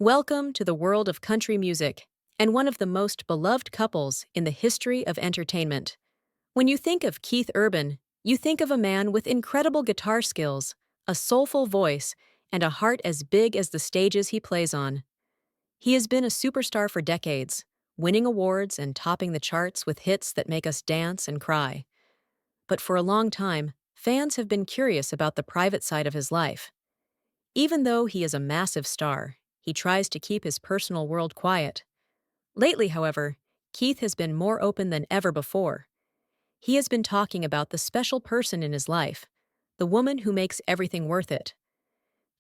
Welcome to the world of country music and one of the most beloved couples in the history of entertainment. When you think of Keith Urban, you think of a man with incredible guitar skills, a soulful voice, and a heart as big as the stages he plays on. He has been a superstar for decades, winning awards and topping the charts with hits that make us dance and cry. But for a long time, fans have been curious about the private side of his life. Even though he is a massive star, he tries to keep his personal world quiet. Lately, however, Keith has been more open than ever before. He has been talking about the special person in his life, the woman who makes everything worth it.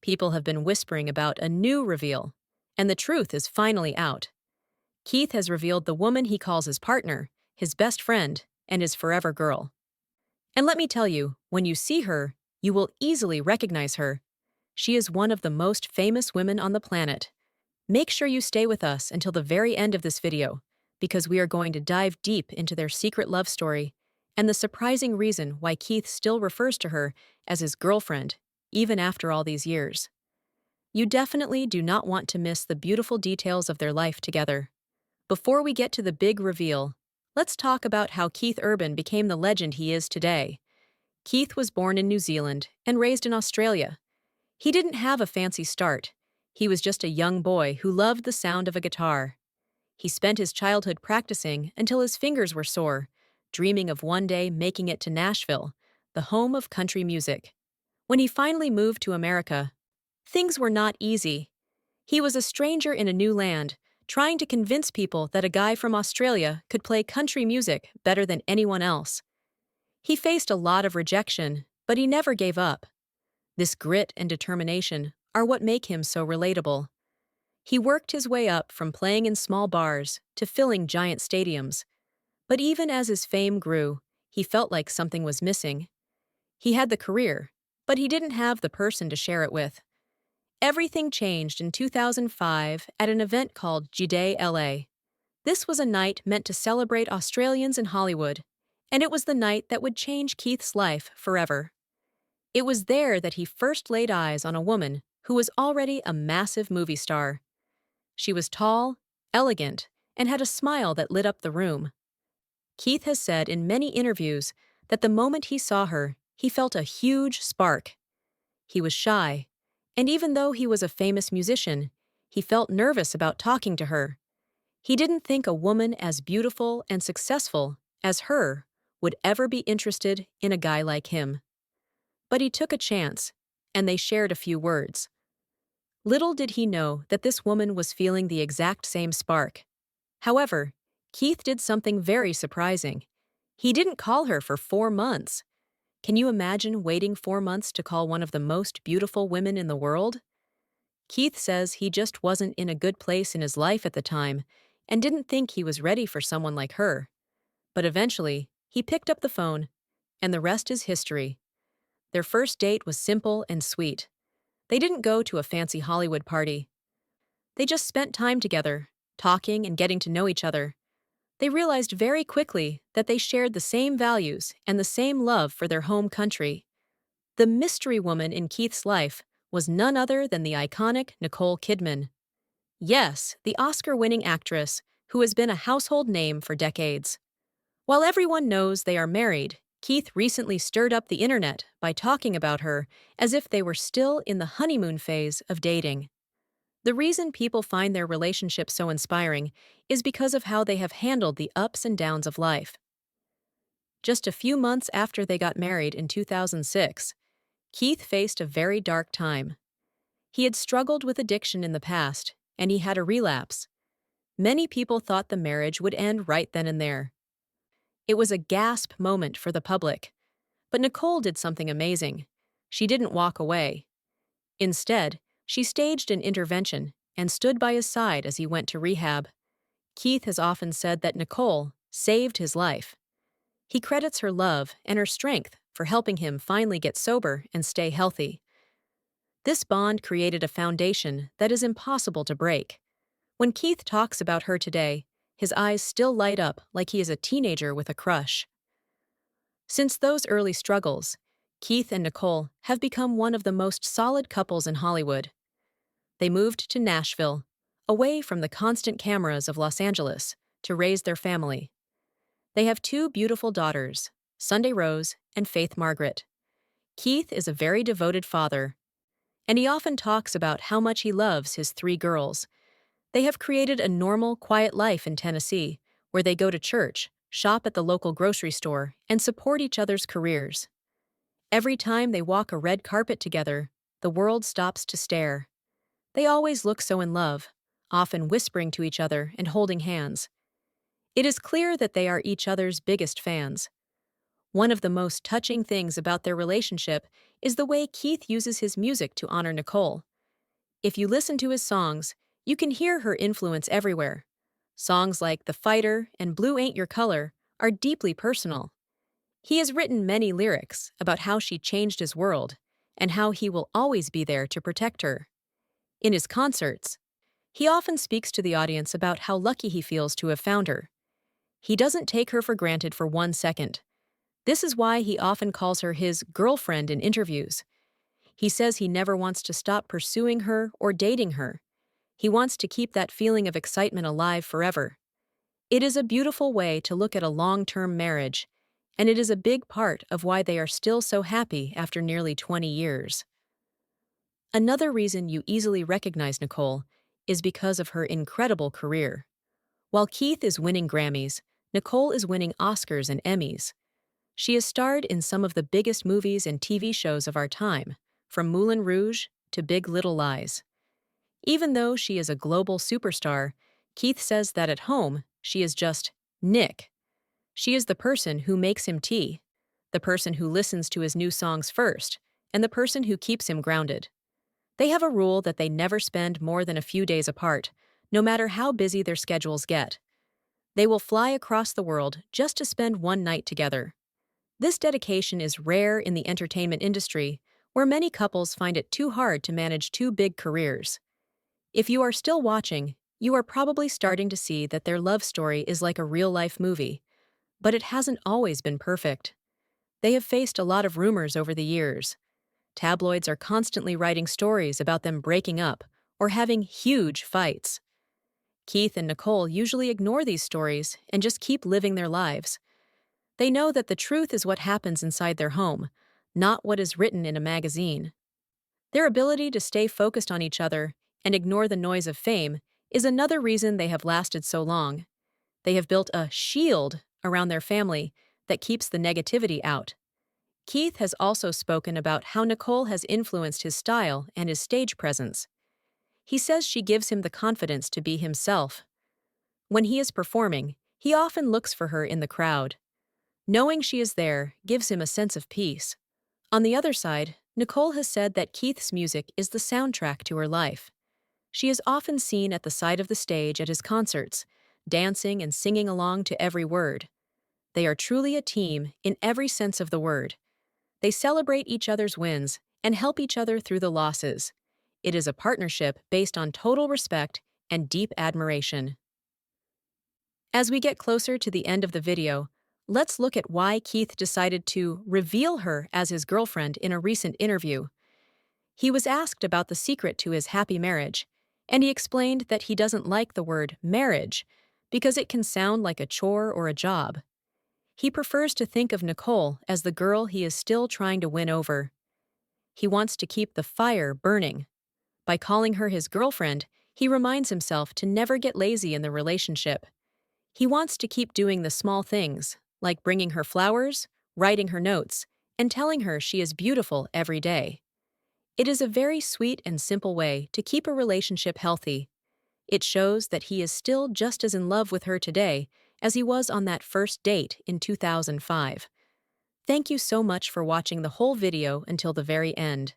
People have been whispering about a new reveal, and the truth is finally out. Keith has revealed the woman he calls his partner, his best friend, and his forever girl. And let me tell you, when you see her, you will easily recognize her. She is one of the most famous women on the planet. Make sure you stay with us until the very end of this video, because we are going to dive deep into their secret love story and the surprising reason why Keith still refers to her as his girlfriend, even after all these years. You definitely do not want to miss the beautiful details of their life together. Before we get to the big reveal, let's talk about how Keith Urban became the legend he is today. Keith was born in New Zealand and raised in Australia. He didn't have a fancy start. He was just a young boy who loved the sound of a guitar. He spent his childhood practicing until his fingers were sore, dreaming of one day making it to Nashville, the home of country music. When he finally moved to America, things were not easy. He was a stranger in a new land, trying to convince people that a guy from Australia could play country music better than anyone else. He faced a lot of rejection, but he never gave up. This grit and determination are what make him so relatable. He worked his way up from playing in small bars to filling giant stadiums. But even as his fame grew, he felt like something was missing. He had the career, but he didn't have the person to share it with. Everything changed in 2005 at an event called G-Day LA. This was a night meant to celebrate Australians in Hollywood, and it was the night that would change Keith's life forever. It was there that he first laid eyes on a woman who was already a massive movie star. She was tall, elegant, and had a smile that lit up the room. Keith has said in many interviews that the moment he saw her, he felt a huge spark. He was shy, and even though he was a famous musician, he felt nervous about talking to her. He didn't think a woman as beautiful and successful as her would ever be interested in a guy like him. But he took a chance, and they shared a few words. Little did he know that this woman was feeling the exact same spark. However, Keith did something very surprising. He didn't call her for 4 months. Can you imagine waiting 4 months to call one of the most beautiful women in the world? Keith says he just wasn't in a good place in his life at the time and didn't think he was ready for someone like her. But eventually, he picked up the phone, and the rest is history. Their first date was simple and sweet. They didn't go to a fancy Hollywood party. They just spent time together, talking and getting to know each other. They realized very quickly that they shared the same values and the same love for their home country. The mystery woman in Keith's life was none other than the iconic Nicole Kidman. Yes, the Oscar-winning actress who has been a household name for decades. While everyone knows they are married, Keith recently stirred up the internet by talking about her as if they were still in the honeymoon phase of dating. The reason people find their relationship so inspiring is because of how they have handled the ups and downs of life. Just a few months after they got married in 2006, Keith faced a very dark time. He had struggled with addiction in the past, and he had a relapse. Many people thought the marriage would end right then and there. It was a gasp moment for the public. But Nicole did something amazing. She didn't walk away. Instead, she staged an intervention and stood by his side as he went to rehab. Keith has often said that Nicole saved his life. He credits her love and her strength for helping him finally get sober and stay healthy. This bond created a foundation that is impossible to break. When Keith talks about her today, his eyes still light up like he is a teenager with a crush. Since those early struggles, Keith and Nicole have become one of the most solid couples in Hollywood. They moved to Nashville, away from the constant cameras of Los Angeles, to raise their family. They have two beautiful daughters, Sunday Rose and Faith Margaret. Keith is a very devoted father, and he often talks about how much he loves his three girls. They have created a normal, quiet life in Tennessee, where they go to church, shop at the local grocery store, and support each other's careers. Every time they walk a red carpet together, the world stops to stare. They always look so in love, often whispering to each other and holding hands. It is clear that they are each other's biggest fans. One of the most touching things about their relationship is the way Keith uses his music to honor Nicole. If you listen to his songs, you can hear her influence everywhere. Songs like The Fighter and Blue Ain't Your Color are deeply personal. He has written many lyrics about how she changed his world and how he will always be there to protect her. In his concerts, he often speaks to the audience about how lucky he feels to have found her. He doesn't take her for granted for 1 second. This is why he often calls her his girlfriend in interviews. He says he never wants to stop pursuing her or dating her. He wants to keep that feeling of excitement alive forever. It is a beautiful way to look at a long-term marriage, and it is a big part of why they are still so happy after nearly 20 years. Another reason you easily recognize Nicole is because of her incredible career. While Keith is winning Grammys, Nicole is winning Oscars and Emmys. She has starred in some of the biggest movies and TV shows of our time, from Moulin Rouge to Big Little Lies. Even though she is a global superstar, Keith says that at home, she is just Nick. She is the person who makes him tea, the person who listens to his new songs first, and the person who keeps him grounded. They have a rule that they never spend more than a few days apart, no matter how busy their schedules get. They will fly across the world just to spend one night together. This dedication is rare in the entertainment industry, where many couples find it too hard to manage two big careers. If you are still watching, you are probably starting to see that their love story is like a real-life movie, but it hasn't always been perfect. They have faced a lot of rumors over the years. Tabloids are constantly writing stories about them breaking up or having huge fights. Keith and Nicole usually ignore these stories and just keep living their lives. They know that the truth is what happens inside their home, not what is written in a magazine. Their ability to stay focused on each other and ignore the noise of fame is another reason they have lasted so long. They have built a shield around their family that keeps the negativity out. Keith has also spoken about how Nicole has influenced his style and his stage presence. He says she gives him the confidence to be himself. When he is performing, he often looks for her in the crowd. Knowing she is there gives him a sense of peace. On the other side, Nicole has said that Keith's music is the soundtrack to her life. She is often seen at the side of the stage at his concerts, dancing and singing along to every word. They are truly a team in every sense of the word. They celebrate each other's wins and help each other through the losses. It is a partnership based on total respect and deep admiration. As we get closer to the end of the video, let's look at why Keith decided to reveal her as his girlfriend in a recent interview. He was asked about the secret to his happy marriage, and he explained that he doesn't like the word marriage because it can sound like a chore or a job. He prefers to think of Nicole as the girl he is still trying to win over. He wants to keep the fire burning. By calling her his girlfriend, he reminds himself to never get lazy in the relationship. He wants to keep doing the small things, like bringing her flowers, writing her notes, and telling her she is beautiful every day. It is a very sweet and simple way to keep a relationship healthy. It shows that he is still just as in love with her today as he was on that first date in 2005. Thank you so much for watching the whole video until the very end.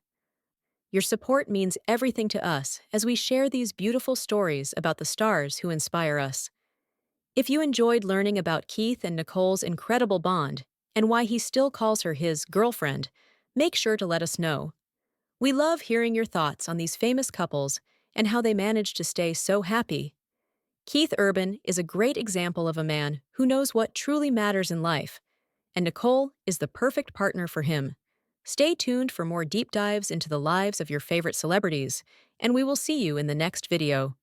Your support means everything to us as we share these beautiful stories about the stars who inspire us. If you enjoyed learning about Keith and Nicole's incredible bond and why he still calls her his girlfriend, make sure to let us know. We love hearing your thoughts on these famous couples and how they manage to stay so happy. Keith Urban is a great example of a man who knows what truly matters in life, and Nicole is the perfect partner for him. Stay tuned for more deep dives into the lives of your favorite celebrities, and we will see you in the next video.